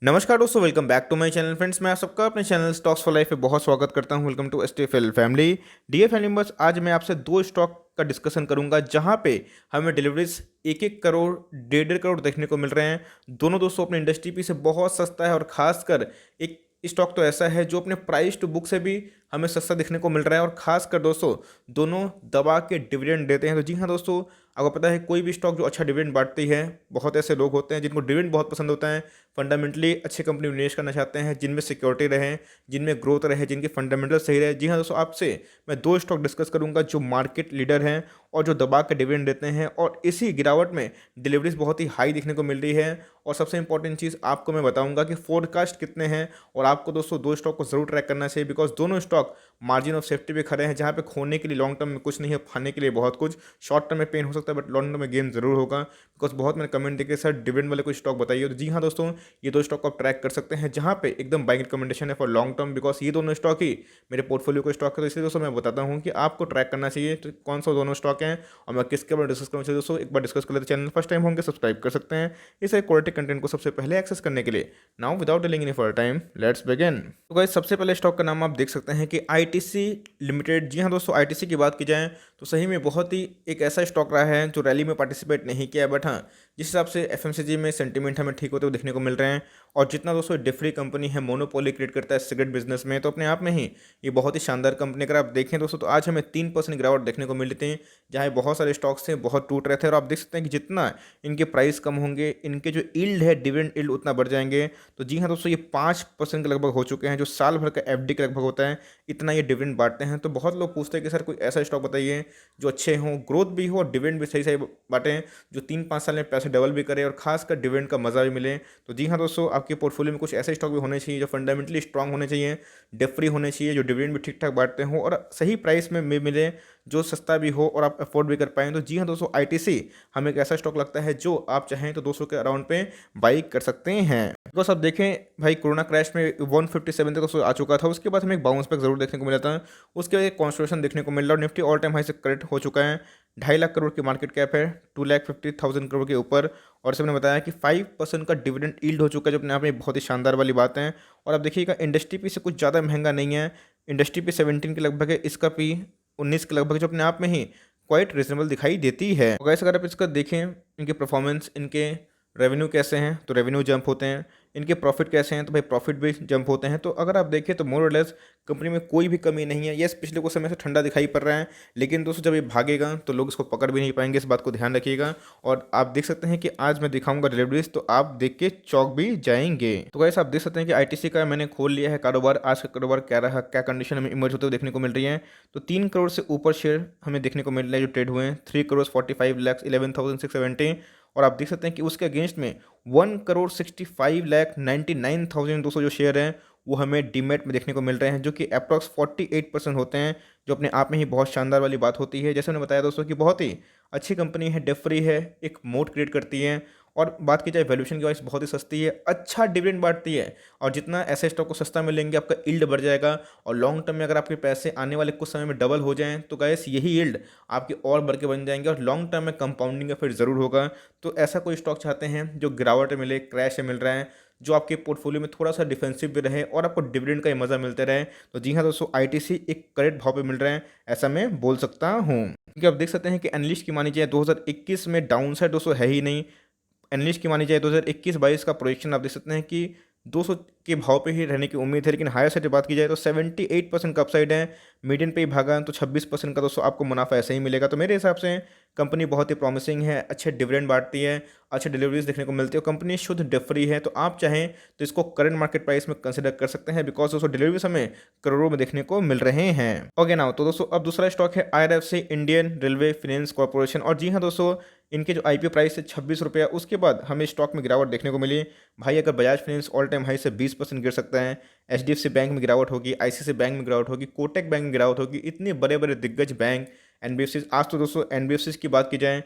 नमस्कार दोस्तों, welcome back to my channel friends. मैं आप सबका अपने चैनल स्टॉक्स फॉर लाइफ पे बहुत स्वागत करता हूं। Welcome to STFL family. Dear family members, आज मैं आपसे दो स्टॉक का डिस्कशन करूंगा जहां पे हमें डिलीवरीज 1-1 करोड़ 1.5 करोड़ देखने को मिल रहे हैं। दोनों दोस्तों अपने इंडस्ट्री पी से बहुत सस्ता है और खासकर एक स्टॉक तो ऐसा है जो अपने प्राइस टू बुक से भी हमें सस्ता देखने को मिल रहा है और खासकर दोस्तों दोनों दबा के डिविडेंड देते हैं। तो जी हाँ दोस्तों, आपको पता है कोई भी स्टॉक जो अच्छा डिविडेंड बांटती है, बहुत ऐसे लोग होते हैं जिनको डिविडेंड बहुत पसंद होता है, फंडामेंटली अच्छी कंपनी में निवेश करना चाहते हैं, जिनमें सिक्योरिटी रहे, जिनमें ग्रोथ रहे, जिनके फंडामेंटल सही रहे। जी हाँ दोस्तों, आपसे मैं दो स्टॉक डिस्कस करूंगा जो मार्केट लीडर हैं और जो दबा के डिविडेंड देते हैं और इसी गिरावट में डिलीवरीज बहुत ही हाई देखने को मिल रही है। और सबसे इंपॉर्टेंट चीज़ आपको मैं बताऊंगा कि फोरकास्ट कितने हैं और आपको दोस्तों दो स्टॉक को जरूर ट्रैक करना चाहिए, बिकॉज दोनों स्टॉक मार्जिन ऑफ सेफ्टी पे खड़े हैं, जहाँ पे खोने के लिए लॉन्ग टर्म में कुछ नहीं है, खाने के लिए बहुत कुछ। शॉर्ट टर्म में पेन हो सकता है बट लॉन्ग टर्म में गेम जरूर होगा, बिकॉज बहुत मैंने कमेंट देखे सर डिविडेंड वाले कोई स्टॉक बताइए। तो जी हाँ दोस्तों, ये दो स्टॉक को आप ट्रैक कर सकते हैं जहाँ पे एकदम बाइंग रिकमेंडेशन है फॉर लॉन्ग टर्म, बिकॉज ये दोनों स्टॉक ही मेरे पोर्टफोलियो को स्टॉक है। तो इसलिए दोस्तों मैं बताता हूँ कि आपको ट्रैक करना चाहिए तो कौन सा दोनों स्टॉक हैं और मैं किसके बारे में डिस्कस करूँ। दोस्तों एक बार डिस्कस कर लेते, चैनल फर्स्ट टाइम होंगे सब्सक्राइब कर सकते हैं इसे क्वालिटी कंटेंट को सबसे पहले एक्सेस करने के लिए। Now without delaying any further time let's begin. तो गाइस सबसे पहले स्टॉक का नाम आप देख सकते हैं कि आईटीसी लिमिटेड। जी हाँ दोस्तों, आईटीसी की बात की जाए तो सही में बहुत ही एक ऐसा स्टॉक रहा है जो रैली में पार्टिसिपेट नहीं किया है, बट हाँ जिस हिसाब से एफएमसीजी में सेंटीमेंट हमें ठीक होते हुए देखने को मिल रहे हैं और जितना दोस्तों डिफरी कंपनी है, मोनोपोली क्रिएट करता है सिगरेट बिजनेस में, तो अपने आप में ही ये बहुत ही शानदार कंपनी। अगर आप देखें दोस्तों तो आज हमें 3% गिरावट देखने को मिल रही थी, जहाँ बहुत सारे स्टॉक्स थे बहुत टूट रहे थे। और आप देख सकते हैं कि जितना इनके प्राइस कम होंगे, इनके जो यील्ड है डिविडेंड यील्ड उतना बढ़ जाएंगे। तो जी हाँ दोस्तों, ये 5% के लगभग हो चुके हैं, जो साल भर का एफडी के लगभग होता है, इतना ये डिविडेंड बांटते हैं। तो बहुत लोग पूछते हैं कि सर कोई ऐसा स्टॉक बताइए जो अच्छे हों, ग्रोथ भी हो और डिविडेंड भी सही सही बांटें, जो 3-5 साल में पैसे डबल भी करे और खासकर डिविडेंड का मजा भी मिले। तो जी हाँ दोस्तों, आपके पोर्टफोलियो में कुछ ऐसे स्टॉक भी होने चाहिए जो फंडामेंटली स्ट्रांग होने चाहिए, डेट फ्री होने चाहिए, जो डिविडेंड भी ठीक ठाक बांटते हों और सही प्राइस में मिले, जो सस्ता भी हो और आप अफोर्ड भी कर पाएँ। तो जी हाँ दोस्तों, आईटीसी हमें एक ऐसा स्टॉक लगता है जो आप चाहें तो 200 के अराउंड पे बाई कर सकते हैं। बिकॉज अब देखें भाई, कोरोना क्रैश में 157 तक तो आ चुका था, उसके बाद हमें एक बाउंस बैक जरूर देखने को मिला था, उसके बाद एक कॉन्स्ट्रेशन देखने को मिल रहा है और निफ्टी ऑल टाइम हाई से करेक्ट हो चुका है। 2.5 लाख करोड़ की मार्केट कैप है, 2,50,000 करोड़ के ऊपर। और सबने बताया कि 5% का डिविडेंड यील्ड हो चुका है, जो अपने आप में बहुत ही शानदार वाली बात है। और अब देखिएगा, इंडस्ट्री पी से कुछ ज़्यादा महंगा नहीं है, इंडस्ट्री पी 17 के लगभग है, इसका पी 19 के लगभग, जो अपने आप में ही क्वाइट रिजनेबल दिखाई देती है। तो गाइस अगर आप इसका देखें, इनके परफॉर्मेंस, इनके रेवेन्यू कैसे हैं तो रेवेन्यू जंप होते हैं, इनके प्रॉफिट कैसे हैं तो भाई प्रॉफिट भी जंप होते हैं। तो अगर आप देखें तो मोर और लेस कंपनी में कोई भी कमी नहीं है। यस, पिछले कुछ समय से ठंडा दिखाई पड़ रहा है, लेकिन दोस्तों जब ये भागेगा तो लोग इसको पकड़ भी नहीं पाएंगे, इस बात को ध्यान रखिएगा। और आप देख सकते हैं कि आज मैं दिखाऊंगा डिलीवरीज, तो आप देख के चौंक भी जाएंगे। तो गाइस आप देख सकते हैं कि आईटीसी का मैंने खोल लिया है कारोबार। आज का कारोबार क्या रहा, क्या कंडीशन हमें इमर्ज होते हुए देखने को मिल रही है। तो 3 करोड़ से ऊपर शेयर हमें देखने को मिल रहा है जो ट्रेड हुए हैं, 3 करोड़ 45 लाख 11,670। और आप देख सकते हैं कि उसके अगेंस्ट में 1 करोड़ 65 लाख 99,200 जो शेयर हैं वो हमें डीमेट में देखने को मिल रहे हैं, जो कि अप्रॉक्स 48% होते हैं, जो अपने आप में ही बहुत शानदार वाली बात होती है। जैसे मैंने बताया दोस्तों कि बहुत ही अच्छी कंपनी है, डेट फ्री है, एक मोड क्रिएट करती है और बात की जाए वैल्यूशन की वाइज बहुत ही सस्ती है, अच्छा डिविडेंड बांटती है। और जितना ऐसे स्टॉक को सस्ता मिलेंगे आपका यील्ड बढ़ जाएगा और लॉन्ग टर्म में अगर आपके पैसे आने वाले कुछ समय में डबल हो जाएं तो गैस यही यील्ड आपके और बढ़ के बन जाएंगे और लॉन्ग टर्म में कंपाउंडिंग का फिर ज़रूर होगा। तो ऐसा कोई स्टॉक चाहते हैं जो गिरावट में मिले, क्रैश में मिल रहा है, जो आपके पोर्टफोलियो में थोड़ा सा डिफेंसिव भी रहे और आपको डिविडेंड का ही मज़ा मिलते रहे, तो जी हाँ दोस्तों, आईटीसी एक करेक्ट भाव पे मिल रहे हैं, ऐसा मैं बोल सकता हूँ। क्योंकि आप देख सकते हैं कि एनालिस्ट की मानी जाए 2021 में डाउन साइड दोस्तों है ही नहीं। एनालिस्ट की मानी जाए 2021-22 का प्रोजेक्शन आप देख सकते हैं कि 200 के भाव पे ही रहने की उम्मीद है, लेकिन हायर साइड की बात की जाए तो 78% का अपसाइड है। मीडियन पे ही भागा तो 26% का दोस्तों आपको मुनाफा ऐसे ही मिलेगा। तो मेरे हिसाब से कंपनी बहुत ही प्रॉमिसिंग है, अच्छे डिविडेंड बांटती है, अच्छे डिलीवरीज देखने को मिलती है, कंपनी शुद्ध डेट फ्री है। तो आप चाहें तो इसको करंट मार्केट प्राइस में कंसिडर कर सकते हैं, बिकॉज दोस्तों डिलीवरीज हमें करोड़ों में देखने को मिल रहे हैं। ओके नाउ, तो दोस्तों अब दूसरा स्टॉक है IRFC Indian railway finance corporation. और जी हाँ दोस्तों, इनके जो आईपीओ प्राइस है 26 रुपया, उसके बाद हमें स्टॉक में गिरावट देखने को मिली। भाई अगर Bajaj finance all time high से 20% गिर सकता है, एचडीएफसी बैंक में गिरावट होगी, आईसीआईसीआई बैंक में गिरावट होगी, कोटक बैंक में गिरावट होगी, इतने बड़े बड़े दिग्गज बैंक, एनबीएफसी, आज तो दोस्तों एनबीएफसी की बात की जाए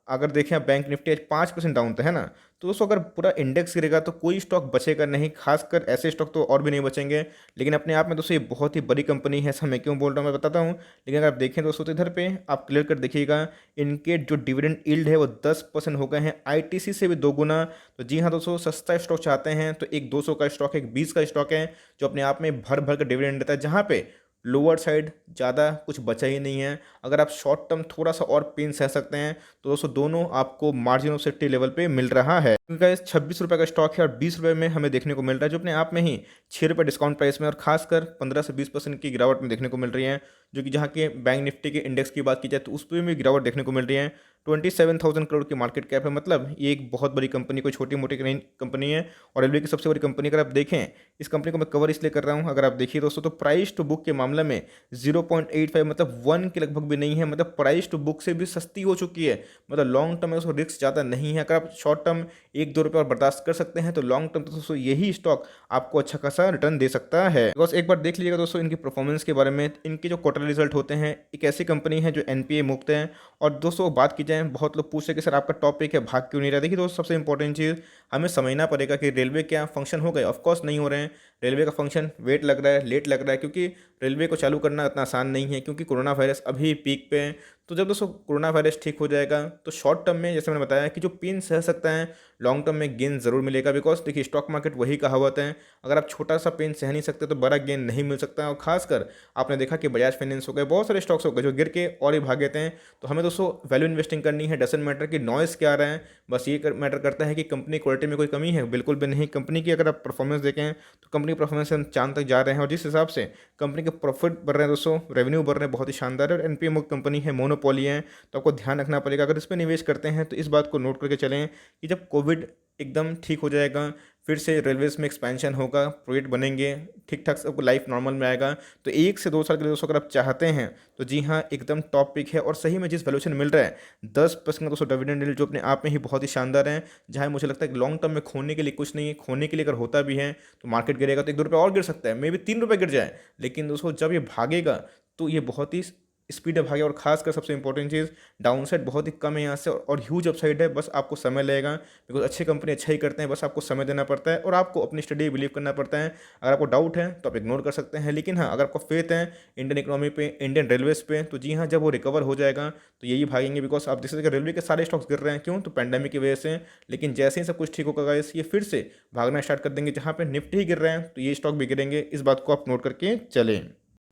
अगर देखें आप बैंक निफ्टी आज 5% डाउन था, है ना। तो दोस्तों अगर पूरा इंडेक्स गिरेगा तो कोई स्टॉक बचेगा नहीं, खासकर ऐसे स्टॉक तो और भी नहीं बचेंगे। लेकिन अपने आप में दोस्तों ये बहुत ही बड़ी कंपनी है, ऐसा मैं क्यों बोल रहा हूँ मैं बताता हूँ। लेकिन अगर आप देखें दोस्तों तो इधर पे आप क्लियर कर देखिएगा, इनके जो डिविडेंड यील्ड है वो 10% हो गए हैं, आईटीसी से भी 2 गुना। तो जी हाँ दोस्तों, सस्ता स्टॉक चाहते हैं तो एक 200 का स्टॉक है, एक 20 का स्टॉक है, जो अपने आप में भर भर का डिविडेंड देता है, जहाँ पे लोअर साइड ज़्यादा कुछ बचा ही नहीं है। अगर आप शॉर्ट टर्म थोड़ा सा और पेन सह सकते हैं तो दोस्तों दोनों आपको मार्जिन ऑफ सेफ्टी लेवल पे मिल रहा है, क्योंकि 26 रुपये का स्टॉक है और 20 रुपये में हमें देखने को मिल रहा है, जो अपने आप में ही 6 रुपये डिस्काउंट प्राइस में और खासकर 15 से 20% की गिरावट में देखने को मिल रही है। जो कि जहाँ के बैंक निफ्टी के इंडेक्स की बात की जाए तो उस पर भी गिरावट देखने को मिल रही है। 27,000 करोड़ की मार्केट कैप है, मतलब ये एक बहुत बड़ी कंपनी, कोई छोटी मोटी कंपनी है और रेलवे की सबसे बड़ी कंपनी। अगर आप देखें इस कंपनी को मैं कवर इसलिए कर रहा हूँ, अगर आप देखिए दोस्तों तो प्राइस टू बुक के मामले में 0.85 मतलब 1 के लगभग भी नहीं है, मतलब प्राइस टू बुक से भी सस्ती हो चुकी है। मतलब लॉन्ग टर्म में उसको रिस्क ज़्यादा नहीं है। अगर आप शॉर्ट टर्म 1-2 रुपये और बर्दाश्त कर सकते हैं तो लॉन्ग टर्म तो दोस्तों यही स्टॉक आपको अच्छा खासा रिटर्न दे सकता है। बस एक बार देख लीजिएगा दोस्तों इनकी परफॉर्मेंस के बारे में। इनके जो क्वार्टर रिजल्ट होते हैं, एक ऐसी कंपनी है जो एनपीए मुक्त है। और दोस्तों बात की जाए, बहुत लोग पूछते हैं कि सर आपका टॉप पिक है, भाग क्यों नहीं रहा। देखिए दोस्तों, सबसे इंपॉर्टेंट चीज़ हमें समझना पड़ेगा कि रेलवे क्या फंक्शन हो गए। ऑफकोर्स नहीं हो रहे हैं। रेलवे का फंक्शन वेट लग रहा है, लेट लग रहा है, क्योंकि रेलवे को चालू करना इतना आसान नहीं है, क्योंकि कोरोना वायरस अभी पीक पे है। तो जब दोस्तों कोरोना वायरस ठीक हो जाएगा तो शॉर्ट टर्म में जैसे मैंने बताया कि जो पेन सह सकता है, लॉन्ग टर्म में गेन जरूर मिलेगा। बिकॉज देखिए स्टॉक मार्केट वही कहावत है, अगर आप छोटा सा पेन सह नहीं सकते तो बड़ा गेन नहीं मिल सकता। और खासकर आपने देखा कि बजाज फाइनेंस हो गए, बहुत सारे स्टॉक्स हो गए जो गिर के और ही भागे थे। तो हमें दोस्तों वैल्यू इन्वेस्टिंग करनी है, डजंट मैटर कि नॉइस क्या आ रहा है, बस ये मैटर करता है कि कंपनी क्वालिटी में कोई कमी है, बिल्कुल भी नहीं। कंपनी की अगर आप परफॉर्मेंस देखें तो कंपनी परफॉर्मेंस हम चांद तक जा रहे हैं, और जिस हिसाब से कंपनी के प्रॉफिट बढ़ रहे हैं दोस्तों, रेवेन्यू बढ़ रहे हैं, बहुत ही शानदार है। और एनपीए मुक्त कंपनी है, मोनोपोली है, तो आपको ध्यान रखना पड़ेगा। अगर इस पर निवेश करते हैं तो इस बात को नोट करके चलें कि जब कोविड एकदम ठीक हो जाएगा, फिर से रेलवेज में एक्सपेंशन होगा, प्रोजेक्ट बनेंगे, ठीक ठाक सबको लाइफ नॉर्मल में आएगा, तो 1 से 2 साल के लिए दोस्तों अगर आप चाहते हैं तो जी हाँ एकदम टॉप पिक है। और सही में जिस वैल्यूएशन मिल रहा है 10% का दोस्तों डिविडेंड यील्ड, जो अपने आप में ही बहुत ही शानदार है, जहाँ मुझे लगता है कि लॉन्ग टर्म में खोने के लिए कुछ नहीं है। खोने के लिए अगर होता भी है तो मार्केट गिरेगा तो 1-2 रुपये और गिर सकता है, मे भी 3 रुपये गिर जाए, लेकिन दोस्तों जब ये भागेगा तो ये बहुत ही स्पीड में भागे। और खासकर सबसे इंपॉर्टेंट चीज़, डाउन साइड बहुत ही कम है यहाँ से, और ह्यूज अपसाइड है, बस आपको समय लगेगा। बिकॉज अच्छी कंपनी अच्छा ही करते हैं, बस आपको समय देना पड़ता है और आपको अपनी स्टडी बिलीव करना पड़ता है। अगर आपको डाउट है तो आप इग्नोर कर सकते हैं, लेकिन हाँ अगर आपको फेथ है इंडियन इकोनॉमी पे, इंडियन रेलवेज पे, तो जी हाँ जब वो रिकवर हो जाएगा तो यही भागेंगे। बिकॉज आप देख सकते हैं रेलवे के सारे स्टॉक्स गिर रहे हैं, क्यों, तो पैंडेमिक की वजह से। लेकिन जैसे ही सब कुछ ठीक होगा गाइस, ये फिर से भागना स्टार्ट कर देंगे। जहाँ पे निफ्टी ही गिर रहे हैं तो ये स्टॉक भी गिरेंगे, इस बात को आप नोट करके चलें।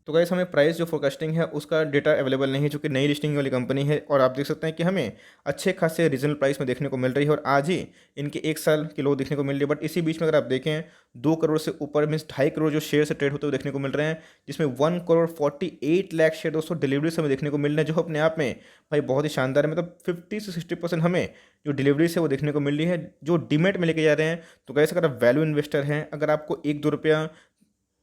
तो गाइस हमें प्राइस जो फोरकास्टिंग है उसका डेटा अवेलेबल नहीं है, चूँकि नई लिस्टिंग वाली कंपनी है। और आप देख सकते हैं कि हमें अच्छे खासे रीजनल प्राइस में देखने को मिल रही है, और आज ही इनके 1 साल की लो देखने को मिल रही है। बट इसी बीच में अगर आप देखें 2 करोड़ से ऊपर मीन्स 2.5 करोड़ जो शेयर से ट्रेड होते हुए देखने को मिल रहे हैं, जिसमें 1,48,00,000 शेयर दोस्तों डिलीवरी से हमें देखने को मिल रहे हैं, जो अपने आप में भाई बहुत ही शानदार है। मतलब 50 से 60% हमें जो डिलीवरी से वो देखने को मिल रही है, जो डीमेट में लेके जा रहे हैं। तो गाइस अगर आप वैल्यू इन्वेस्टर हैं, अगर आपको 1-2 रुपया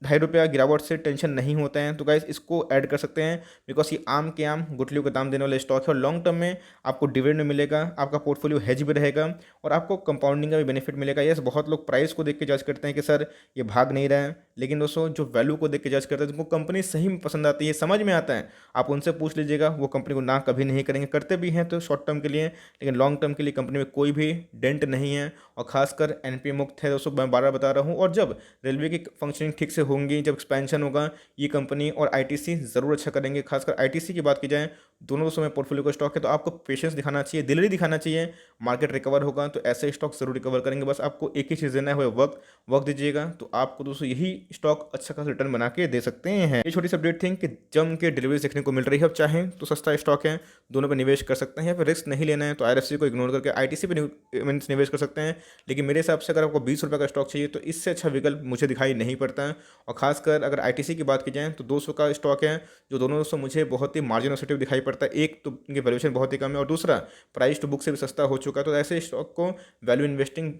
2.5 रुपया गिरावट से टेंशन नहीं होता है, तो गाइस इसको ऐड कर सकते हैं। बिकॉज ये आम के आम गुठलियों के दाम देने वाले स्टॉक है, और लॉन्ग टर्म में आपको डिविडेंड मिलेगा, आपका पोर्टफोलियो हेज भी रहेगा, और आपको कंपाउंडिंग का भी बेनिफिट मिलेगा। यस, बहुत लोग प्राइस को देख के जज करते हैं कि सर ये भाग नहीं रहा है, लेकिन दोस्तों जो वैल्यू को देख के जज करते हैं, जिनको कंपनी सही में पसंद आती है, समझ में आता है, आप उनसे पूछ लीजिएगा, वो कंपनी को ना कभी नहीं करेंगे। करते भी हैं तो शॉर्ट टर्म के लिए, लेकिन लॉन्ग टर्म के लिए कंपनी में कोई भी डेंट नहीं है। और खासकर एनपीए मुक्त है दोस्तों, मैं 12 बता रहा हूँ। और जब रेलवे की फंक्शनिंग ठीक से होंगी, जब एक्सपेंशन होगा, ये कंपनी और आईटीसी ज़रूर अच्छा करेंगे। खासकर आईटीसी की बात की जाए, दोनों दोस्तों में पोर्टफोलियो का स्टॉक है, तो आपको पेशेंस दिखाना चाहिए, दिलेरी दिखाना चाहिए। मार्केट रिकवर होगा तो ऐसे स्टॉक जरूर रिकवर करेंगे। बस आपको एक ही चीज़ देना है, वक्त वक्त दीजिएगा, तो आपको दोस्तों यही स्टॉक अच्छा खासा रिटर्न बना के दे सकते हैं। ये छोटी सी अपडेट थी कि जम के डिलीवरी देखने को मिल रही है। अब चाहें तो सस्ता स्टॉक है, दोनों पर निवेश कर सकते हैं, या फिर रिस्क नहीं लेना है तो आईआरएफसी को इग्नोर करके आईटीसी पे निवेश कर सकते हैं। लेकिन मेरे हिसाब से अगर आपको 20 रुपये का स्टॉक चाहिए तो इससे अच्छा विकल्प मुझे दिखाई नहीं पड़ता है। और खासकर अगर आईटीसी की बात की जाए तो 200 का स्टॉक है, जो दोनों दोस्तों मुझे बहुत ही मार्जिन ऑफ सेफ्टी दिखाई पड़ता है। एक तो इनकी वैल्यूएशन बहुत ही कम है, और दूसरा प्राइस टू बुक से भी सस्ता हो चुका है। तो ऐसे स्टॉक को वैल्यू इन्वेस्टिंग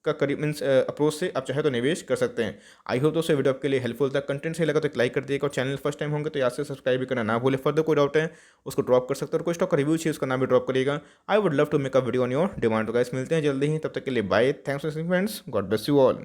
का करीब मीन्स अप्रोच से आप चाहे तो निवेश कर सकते हैं। आई होप दोस्तों वीडियो आपके लिए हेल्पफुल था। कंटेंट सही लगा तो एक लाइक कर दिएगा, और चैनल फर्स्ट टाइम होंगे तो यहाँ से सब्सक्राइब भी करना ना भूले। फर्दर कोई डाउट है उसको ड्रॉप कर सकते हैं, और कोई स्टॉक का रिव्यू चाहिए उसका नाम भी ड्रॉप करिएगा। I would love to make a video on your demand. तो गाइस मिलते हैं जल्दी ही, तब तक के लिए bye, thanks for listening friends, God bless you all.